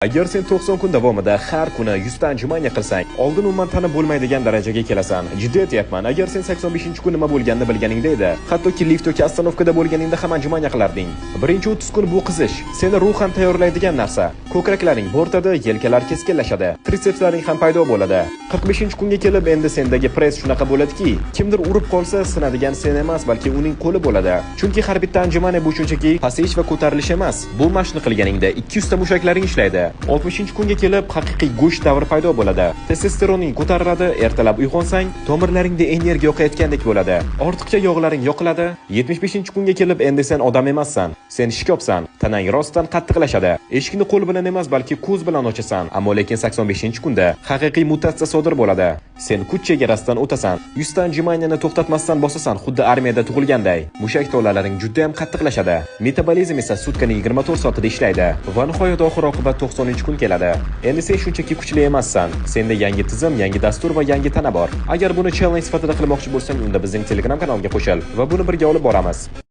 Agar sen 90 kun davomida har kuni 100 ta anjumanya qilsang, oldin umuman tanib bo'lmaydigan darajaga kelasan. Jiddiy aytyapman, agar sen 85-kun nima bo'lganini bilganingda edi, hattoki lift yoki ostanovkada bo'lganingda ham anjumanya qilarding. Birinchi 30 kun bu qizish, seni ruhan tayyorlaydigan narsa. Ko'kraklaring bo'rtadi, yelkalar keskinlashadi, trisepslaring ham paydo bo'ladi. 45-kunga kelib endi sendagi press shunaqa bo'ladiki, kimdir urib qolsa sinadigan sen emas, balki uning qo'li bo'ladi. Chunki har bitta anjumanya bu shunchaki pasayish va ko'tarilish emas. Bu mashqni qilganingda 200 ta mushaklaring ishlaydi. 60-kunga kelib haqiqiy go'sht davri paydo bo'ladi. Testosteroning ko'tariladi, ertalab uyg'onsang, tomirlaringda energiya oqayotgandek bo'ladi. Ortiqcha yog'laring yo'qiladi. 75-kunga kelib endi sen odam emassan. Sen shikobsan. Tanang rostdan qattiqlashadi. Eshikni qo'l bilan emas, balki ko'z bilan ochasan. Ammo lekin 85-kunda haqiqiy mutatsiya sodir bo'ladi. Sen kuch chegarasidan o'tasan. 100 ta anjumanyani to'xtatmasdan bosasan, xuddi armiyada tug'ilganday. Mushak tolalarining juda ham qattiqlashadi. Metabolizm esa sutkaning 24 soatida ishlaydi va nihoyat oxir-oqibat 90-kun keladi. Endi sen shunchaki kuchli emassan. Senda yangi tizim, yangi dastur va yangi tana bor. Agar buni challenge sifatida qilmoqchi bo'lsang, unda bizning Telegram kanaliga qo'shil va buni birga olib boramiz.